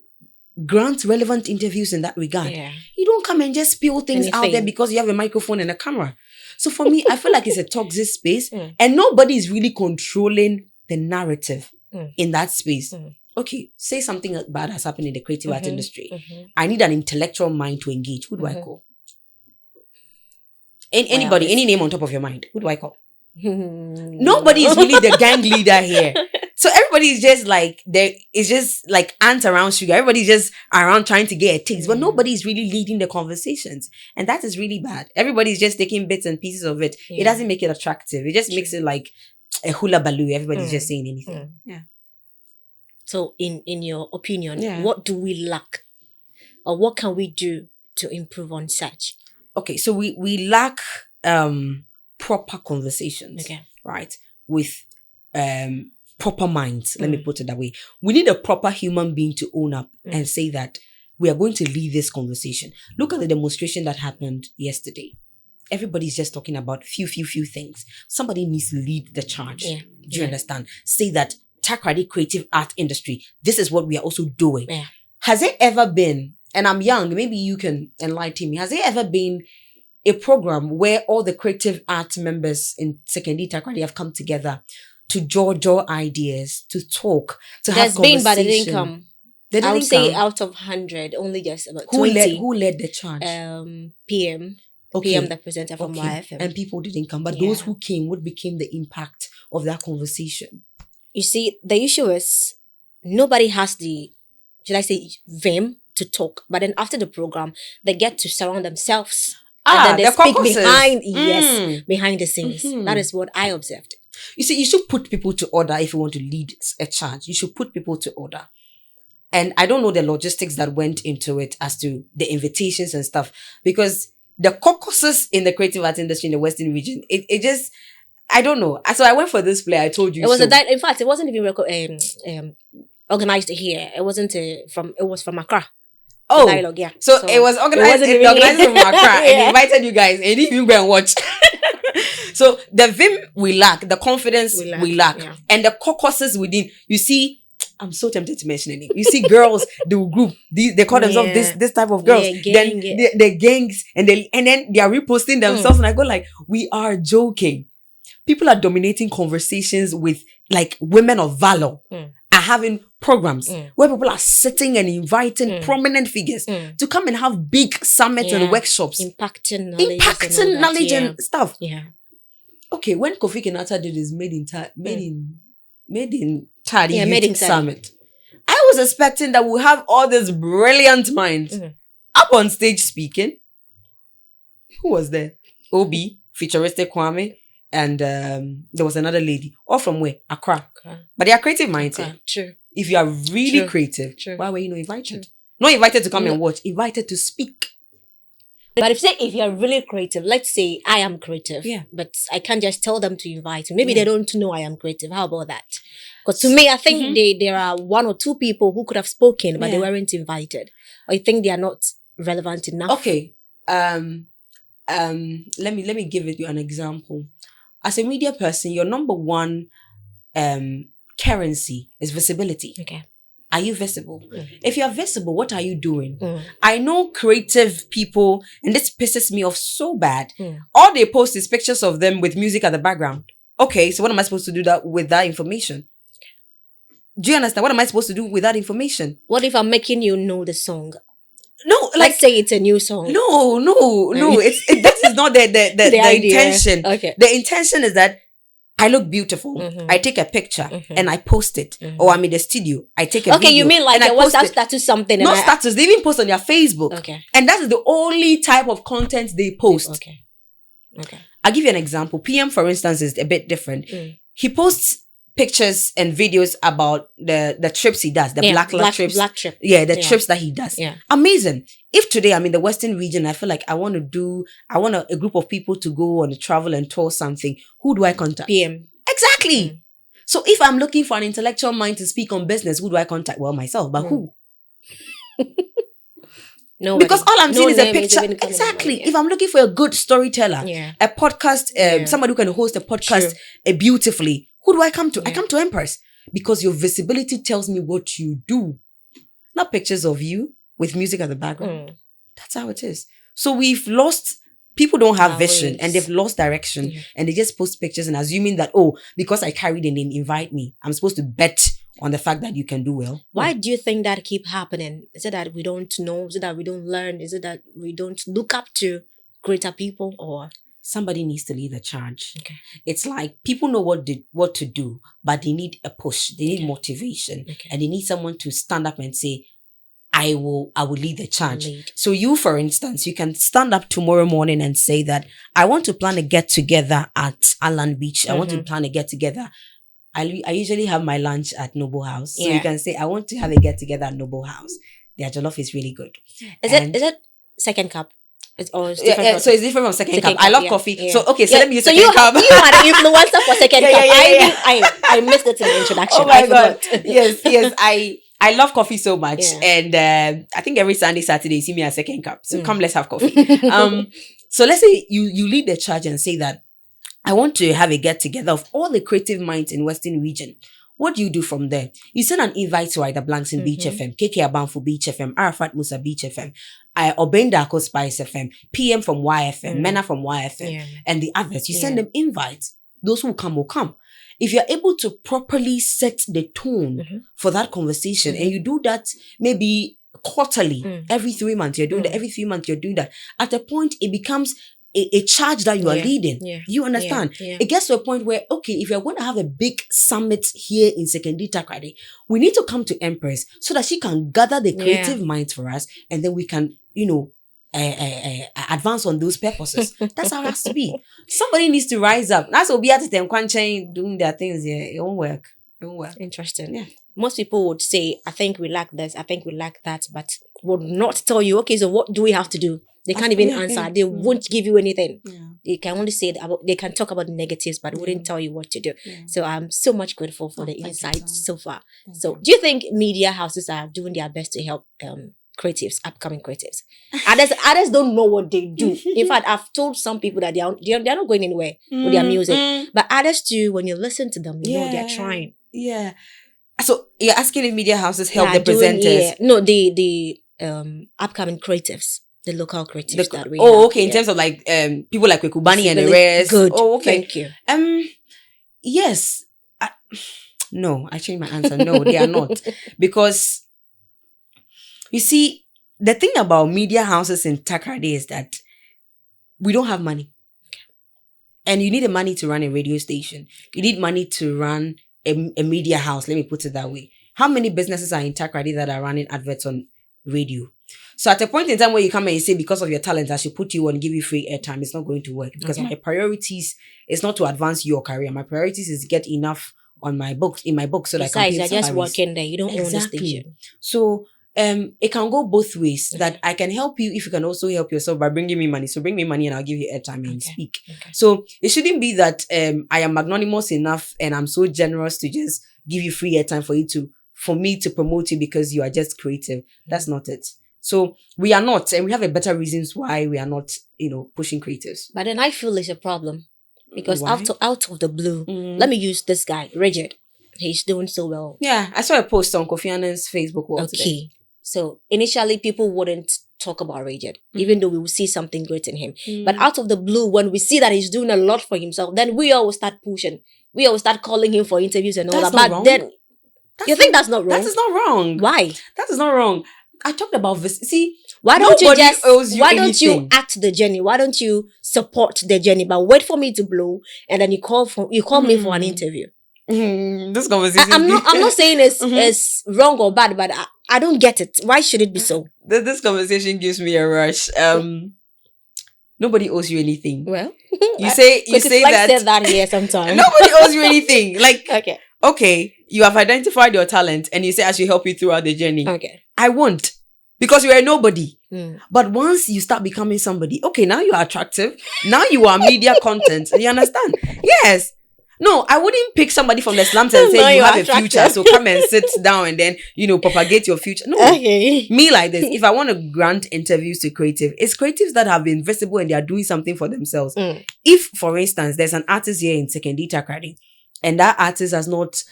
grant relevant interviews in that regard. Yeah. You don't come and just spill things out there because you have a microphone and a camera. So for me, I feel like it's a toxic space and nobody is really controlling the narrative in that space. Okay, say something bad has happened in the creative art industry. I need an intellectual mind to engage. Who do I call? Anybody, any name on top of your mind. Who do I call? Nobody is really the gang leader here. So everybody is just like, it's just like ants around sugar. Everybody's just around trying to get a taste, but nobody is really leading the conversations. And that is really bad. Everybody's just taking bits and pieces of it. It doesn't make it attractive. It just makes it like a hula baloo. Everybody's just saying anything. Yeah. So in your opinion, what do we lack? Or what can we do to improve on such? Okay, so we lack proper conversations, right? With proper minds. Let me put it that way. We need a proper human being to own up and say that we are going to lead this conversation. Look at the demonstration that happened yesterday. Everybody's just talking about few things. Somebody needs to lead the charge. Yeah. Do you understand? Say that Takrady creative art industry, this is what we are also doing. Yeah. Has it ever been, and I'm young, maybe you can enlighten me, has there ever been a program where all the creative art members in Secondary Takrady have come together to draw ideas, to talk, to have conversation. But it didn't come. They didn't I would say come. out of 100, only just about Who 20. Who led the charge? PM. Okay. PM, the presenter from YFM. And people didn't come. But those who came, what became the impact of that conversation? You see, the issue is nobody has the, should I say, vim to talk. But then after the program, they get to surround themselves. And then they speak behind the scenes. That is what I observed. You see, you should put people to order if you want to lead a charge. You should put people to order. And I don't know the logistics that went into it as to the invitations and stuff. Because the caucuses in the creative arts industry in the Western region, it just, I don't know. So I went for this play. I told you. It was in fact, it wasn't even organized here. It wasn't it was from Accra. Oh, dialogue, yeah. So it was organized from Accra and invited you guys and you didn't even go and watch. So the vim we lack, the confidence we lack. Yeah. And the caucuses within, you see, I'm so tempted to mention it. You see girls, they will group, they call themselves this type of girls. Then the gangs and then they are reposting themselves and I go like, we are joking. People are dominating conversations with like women of valor. Are having programs where people are sitting and inviting prominent figures to come and have big summits and workshops. Impacting knowledge and stuff. Yeah. Okay, when Kofi Kenyatta did his Made in Tadi Summit, I was expecting that we'll have all these brilliant minds up on stage speaking. Who was there? Obi, Futuristic Kwame, and there was another lady. All from where? Accra. But they are creative minds. True. If you are really creative, why were you not invited? Not invited to come and watch, invited to speak. But if you're really creative, let's say I am creative, but I can't just tell them to invite me. Maybe they don't know I am creative. How about that? Because to me, I think there are one or two people who could have spoken, but they weren't invited. Or you think they are not relevant enough? Okay. Let me give you an example. As a media person, your number one currency is visibility. Okay. Are you visible? If you're visible, what are you doing? I know creative people, and this pisses me off so bad. All they post is pictures of them with music at the background. Okay, so what am I supposed to do with that information? Do you understand? What am I supposed to do with that information? What if I'm making you know the song? No, like, let's say it's a new song. No. That is not the intention. Okay. The intention is that I look beautiful. I take a picture and I post it. Or I'm in the studio. I take a video. Okay, you mean like a WhatsApp status something? Not status. They even post on their Facebook. Okay. And that is the only type of content they post. Okay. I'll give you an example. PM, for instance, is a bit different. He posts pictures and videos about the trips he does, the black trips. Black trip. Yeah, the trips that he does. Yeah. Amazing. If today I'm in the Western region, I feel like I want a group of people to go on a travel and tour something. Who do I contact? PM. Exactly. So if I'm looking for an intellectual mind to speak on business, who do I contact? Well, myself, but who? Nobody. Because all I'm seeing is a picture. Exactly. If I'm looking for a good storyteller, a podcast, somebody who can host a podcast beautifully, who do I come to? I come to Empress. Because your visibility tells me what you do. Not pictures of you with music at the background. That's how it is. So we've lost, people don't have vision and they've lost direction and they just post pictures and assuming that, because I carried a name, invite me. I'm supposed to bet on the fact that you can do well. Why do you think that keep happening? Is it that we don't know? Is it that we don't learn? Is it that we don't look up to greater people? Or somebody needs to lead the charge. Okay. It's like people know what to do, but they need a push. They need motivation. And they need someone to stand up and say, I will lead the charge. So you, for instance, you can stand up tomorrow morning and say that I want to plan a get-together at Alan Beach. I want to plan a get-together. I usually have my lunch at Noble House. So you can say, I want to have a get-together at Noble House. Their jollof is really good. Is it second cup? So it's different from second cup. I love coffee. Yeah. So let me use second cup. You are the influencer for second cup. I missed it in the introduction. Oh my God. Yes. I love coffee so much. And I think every Sunday, Saturday, you see me at second cup. So come, let's have coffee. So let's say you lead the charge and say that I want to have a get together of all the creative minds in Western region. What do you do from there? You send an invite to Ida Blankson Beach FM, KK Abanfu Beach FM, Arafat Musa Beach FM, Obendako Spice FM, PM from YFM, Mena from YFM, and the others. You send them invites. Those who come will come. If you're able to properly set the tone for that conversation, and you do that maybe quarterly, every 3 months, you're doing that, every 3 months, you're doing that, at a point, it becomes a charge that you are leading. You understand? It gets to a point where, okay, if you're going to have a big summit here in Sekendi Takrady, we need to come to Empress so that she can gather the creative minds for us, and then we can, advance on those purposes. That's how it has to be. Somebody needs to rise up. That's what we have to them doing their things here. It won't work. Interesting. Yeah. Most people would say, I think we lack this, I think we lack that, but would not tell you, okay, so what do we have to do? They can't even answer. They won't give you anything. They can only say they can talk about the negatives, but wouldn't tell you what to do. So I'm so much grateful for the insights so far. So do you think media houses are doing their best to help creatives, upcoming creatives? Others don't know what they do. In fact, I've told some people that they're not going anywhere with their music. But others too, when you listen to them, you know they're trying. Yeah. So you're asking if media houses help the presenters? No, the upcoming creatives. The local creatives that we have. Okay. In terms of like people like Wekubani and the rest. Good. Oh, okay. Thank you. Yes. No, I changed my answer. No, they are not. Because you see, the thing about media houses in Takrady is that we don't have money. And you need the money to run a radio station. You need money to run a media house. Let me put it that way. How many businesses are in Takrady that are running adverts on radio? So at a point in time where you come and you say, because of your talent, I should put you on, give you free airtime, it's not going to work. Because my priorities is not to advance your career. My priorities is to get enough in my books so Besides, that I can pay you're just working there. You don't own the station. So it can go both ways. That I can help you if you can also help yourself by bringing me money. So bring me money and I'll give you airtime and speak. So it shouldn't be that I am magnanimous enough and I'm so generous to just give you free airtime for me to promote you because you are just creative. That's not it. So we are not, and we have a better reasons why we are not, pushing creatives. But then I feel it's a problem because out of the blue, let me use this guy, Rigid. He's doing so well. Yeah, I saw a post on Kofi Annan's Facebook wall today. So initially people wouldn't talk about Rigid, even though we will see something great in him. But out of the blue, when we see that he's doing a lot for himself, then we all start pushing. We all start calling him for interviews and all that. But then, you think that's not wrong? That is not wrong. Why? That is not wrong. I talked about this. See, why don't you act the journey? Why don't you support the journey? But wait for me to blow, and then you call me for an interview. This conversation. I'm not saying it's wrong or bad, but I don't get it. Why should it be so? This conversation gives me a rush. Nobody owes you anything. Well, you say that. Said that here sometime. Nobody owes you anything. Like okay, you have identified your talent, and you say I should help you throughout the journey. Okay. I won't. Because you are nobody. But once you start becoming somebody, okay, now you are attractive. Now you are media content. You understand? Yes. No, I wouldn't pick somebody from the slums and say you have a future, so come and sit down and then, propagate your future. No. Okay. Me like this. If I want to grant interviews to creative, it's creatives that have been visible and they are doing something for themselves. If, for instance, there's an artist here in Sekendi Takrady, and that artist has not,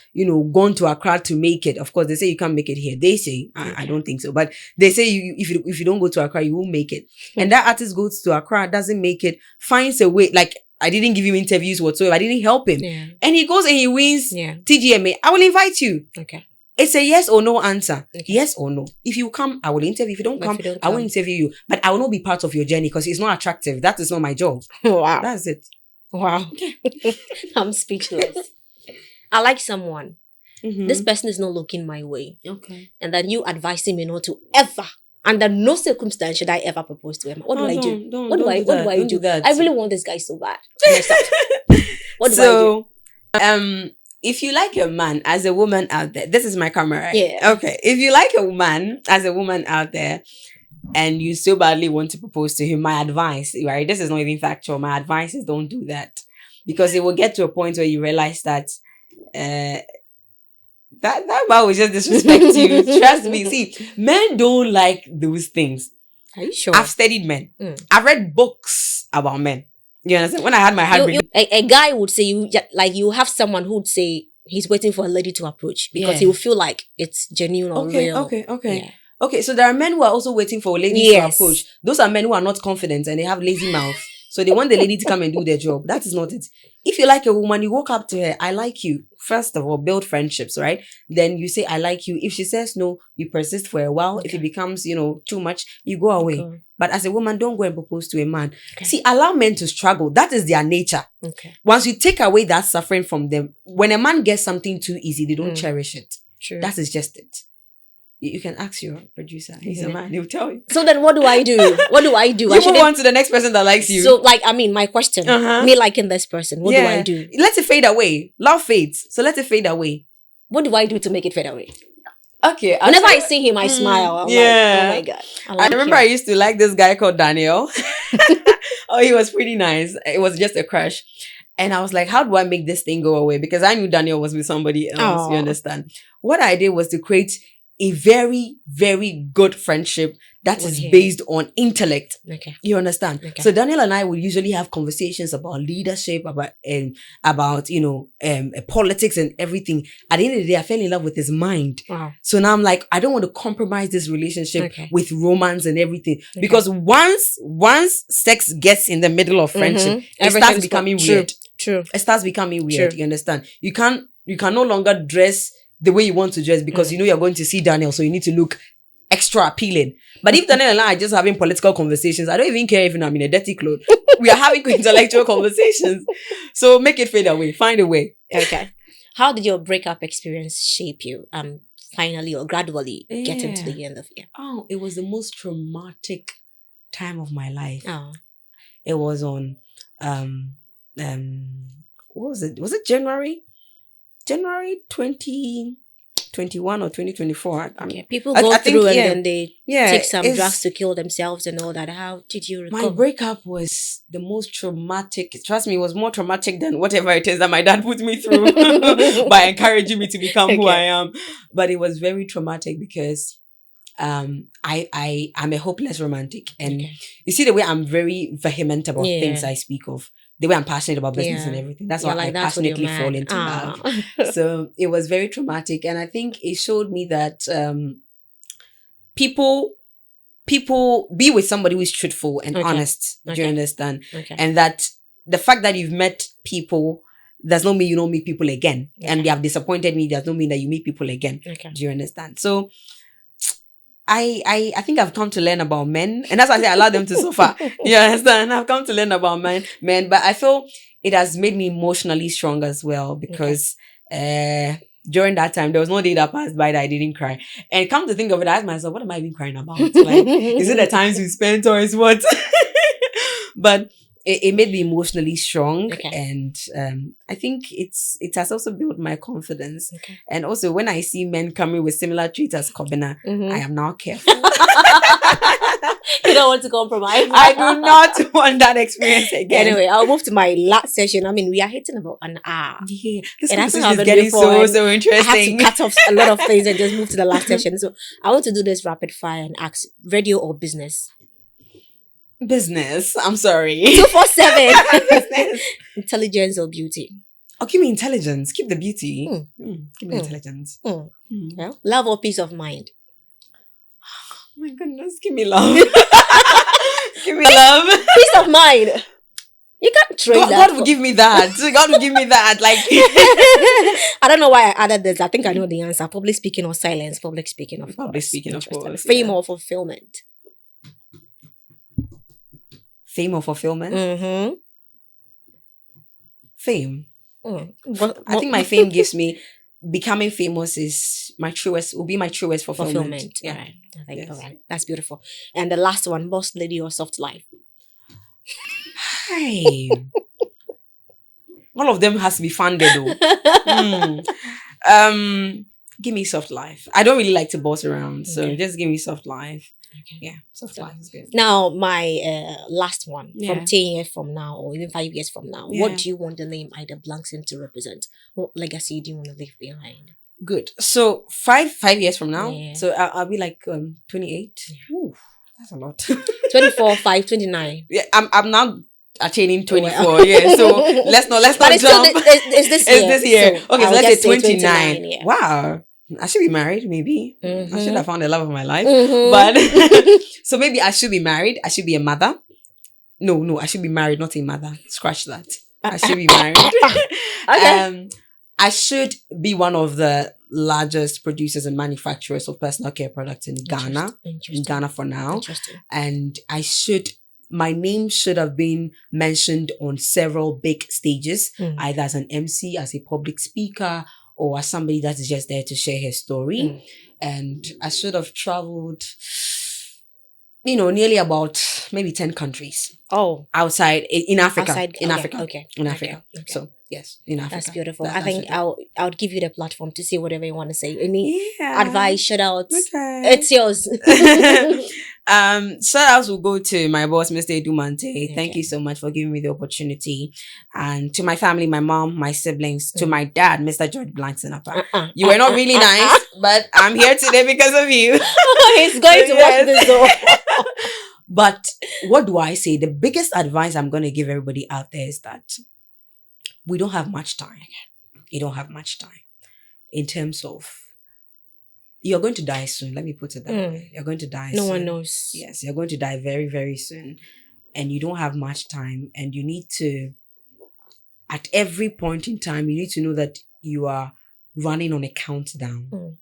gone to Accra to make it. Of course, they say you can't make it here. They say, I don't think so. But they say if you don't go to Accra, you won't make it. And that artist goes to Accra, doesn't make it, finds a way. Like, I didn't give him interviews whatsoever. I didn't help him. Yeah. And he goes and he wins TGMA. I will invite you. Okay. It's a yes or no answer. Okay. Yes or no. If you come, I will interview. If you don't come, I will interview you. But I will not be part of your journey because it's not attractive. That is not my job. Wow. That's it. Wow. I'm speechless. I like someone. This person is not looking my way. Okay. And then you advising me not to ever, under no circumstance should I ever propose to him. What do I do? What do I do? I really want this guy so bad. What do I do? If you like your man as a woman out there, this is my camera, right? Yeah. Okay. If you like a man as a woman out there and you so badly want to propose to him, my advice, right? This is not even factual. My advice is don't do that. Because it will get to a point where you realize that that man will just disrespect you. Trust me. See, men don't like those things. Are you sure? I've studied men. I've read books about men. You understand? When I had my heartbreak, a guy would say you have someone who would say he's waiting for a lady to approach because Yeah. he will feel like it's genuine or real. Okay. Yeah. Okay, so there are men who are also waiting for ladies to approach. Those are men who are not confident and they have lazy mouth. So they want the lady to come and do their job. That is not it. If you like a woman, you walk up to her, I like you. First of all, build friendships, right? Then you say, I like you. If she says no, you persist for a while. If it becomes, too much, you go away. Okay. But as a woman, don't go and propose to a man. Okay. See, allow men to struggle. That is their nature. Okay. Once you take away that suffering from them, when a man gets something too easy, they don't cherish it. True. That is just it. You can ask your producer. He's a man. He'll tell you. So then what do I do? What do I do? You move on to the next person that likes you. So my question. Me liking this person. What do I do? Let it fade away. Love fades. So let it fade away. What do I do to make it fade away? Okay. Whenever I see him, I smile. I'm like, oh my God. I remember I used to like this guy called Daniel. Oh, he was pretty nice. It was just a crush. And I was like, how do I make this thing go away? Because I knew Daniel was with somebody else. You understand? What I did was to create a very, very good friendship that is based on intellect. Okay. You understand? Okay. So Daniel and I would usually have conversations about leadership, about politics and everything. At the end of the day, I fell in love with his mind. Wow. So now I'm like, I don't want to compromise this relationship with romance and everything. Okay. Because once sex gets in the middle of friendship, it starts becoming weird. True. It starts becoming weird. True. You understand? You can no longer dress the way you want to dress because you know you're going to see Daniel, so you need to look extra appealing. But if Daniel and I are just having political conversations, I don't even care if I'm in a dirty clothes. We are having intellectual conversations. So make it fade away. Find a way. Okay. How did your breakup experience shape you? Finally or gradually getting to the end of it? Oh, it was the most traumatic time of my life. Oh. It was on what was it? Was it January 2021 or 2024. People go through and then they take some drugs to kill themselves and all that. How did you recover? My breakup was the most traumatic. Trust me, it was more traumatic than whatever it is that my dad put me through by encouraging me to become who I am. But it was very traumatic because I'm a hopeless romantic. And you see the way I'm very vehement about things I speak of. The way I'm passionate about business and everything. That's why I passionately fall into love. So it was very traumatic. And I think it showed me that people be with somebody who is truthful and honest. Do you understand? Okay. And that the fact that you've met people does not mean you don't meet people again. Okay. And they have disappointed me does not mean that you meet people again. Okay. Do you understand? So I think I've come to learn about men. And that's why I say I allow them to suffer. You understand? I've come to learn about men. But I feel it has made me emotionally strong as well because during that time, there was no day that passed by that I didn't cry. And come to think of it, I asked myself, what am I even crying about? Like, is it the times we spent or is what? But it made me emotionally strong. Okay. And I think it has also built my confidence. Okay. And also when I see men coming with similar traits as Kobina, I am now careful. You don't want to compromise. I do not want that experience again. Anyway, I'll move to my last session. I mean, we are hitting about an hour. Yeah, this conversation is getting so interesting. I have to cut off a lot of things and just move to the last session. So I want to do this rapid fire and ask radio or business? Business. I'm sorry. 247. Business. Intelligence or beauty? Oh, give me intelligence. Keep the beauty. Give me intelligence. Yeah. Love or peace of mind? Oh my goodness. Give me love. Give me love. Peace of mind. You can't trade that. God will give me that. God will give me that. Like I don't know why I added this. I think I know the answer. Public speaking or silence? Public speaking, of Public speaking, of course. Fame or fulfillment? Fame or fulfillment? Fame. I think my fame gives me becoming famous will be my truest fulfillment. Yeah. Right. I think all right. That's beautiful. And the last one, boss lady or soft life? Hey. All of them has to be funded though. Give me soft life. I don't really like to boss around, so just give me soft life. Okay. Yeah, soft life is good. Now, my last one, from 10 years from now, or even 5 years from now, what do you want the name Ida Blankson to represent? What legacy do you want to leave behind? Good. So 5 years from now, so I'll be like 28. Ooh, that's a lot. 24, 5, 29. Yeah, I'm now attaining 24. Yeah, so let's not But it's jump. still it's this year. It's this year. So Okay, so I'll let's just say say 29. yeah. Wow. I should be married, maybe. I should have found the love of my life. Mhm. But so maybe I should be married. I should be a mother. No, I should be married, not a mother. Scratch that. I should be married. Okay. I should be one of the largest producers and manufacturers of personal care products in Ghana. In Ghana for now. Interesting. And my name should have been mentioned on several big stages, either as an MC, as a public speaker, or as somebody that is just there to share his story. And I should have traveled, nearly about maybe 10 countries. Oh. Outside, in Africa. In Africa. Okay. In Africa. Okay. So, yes, in Africa. That's beautiful. I think I'll give you the platform to say whatever you want to say. Any advice, shout outs. Okay. It's yours. Shout outs will go to my boss, Mr. Edumante. Thank you so much for giving me the opportunity. And to my family, my mom, my siblings, to my dad, Mr. George Blankson. You were not really nice, but I'm here today because of you. He's going to watch this though. But what do I say? The biggest advice I'm going to give everybody out there is that we don't have much time. You don't have much time in terms of you're going to die soon. Let me put it that way. You're going to die soon. No one knows. Yes, you're going to die very, very soon. And you don't have much time. And you need to, at every point in time, you need to know that you are running on a countdown.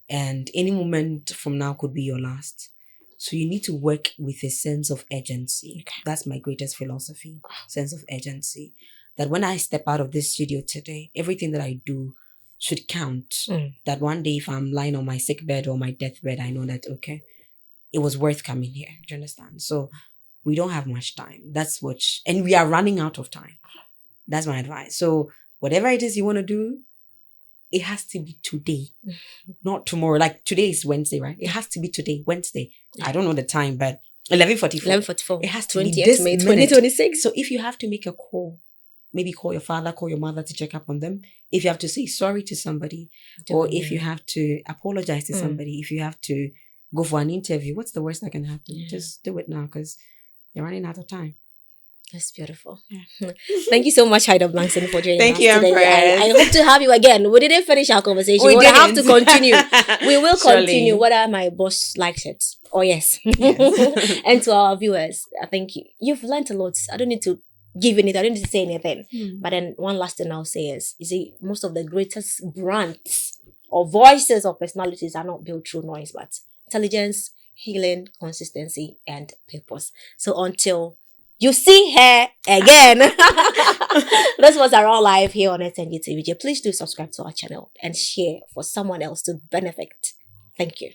And any moment from now could be your last. So you need to work with a sense of urgency. That's my greatest philosophy. Sense of urgency. That when I step out of this studio today, everything that I do should count. That one day if I'm lying on my sick bed or my deathbed, I know that, okay, it was worth coming here. Do you understand? So we don't have much time. And we are running out of time. That's my advice. So whatever it is you want to do, it has to be today, not tomorrow. Like today is Wednesday, right? It has to be today, Wednesday. I don't know the time, but 11:44. 11:44. It has to be 20th this May minute. 2026. So if you have to make a call, maybe call your father, call your mother to check up on them. If you have to say sorry to somebody, or if you have to apologize to somebody, if you have to go for an interview, what's the worst that can happen? Just do it now because you're running out of time. That's beautiful. Thank you so much, Ida Blankson, for joining us today. I hope to have you again. We didn't finish our conversation. We will didn't. have to continue. We will Surely. continue whether my boss likes it. Oh, yes. And to our viewers, I think you've learned a lot. I don't need to give anything. I don't need to say anything. But then one last thing I'll say is, you see, most of the greatest brands or voices or personalities are not built through noise, but intelligence, healing, consistency, and purpose. So until you see her again. This was AroundLife here on SNG TV. Please do subscribe to our channel and share for someone else to benefit. Thank you.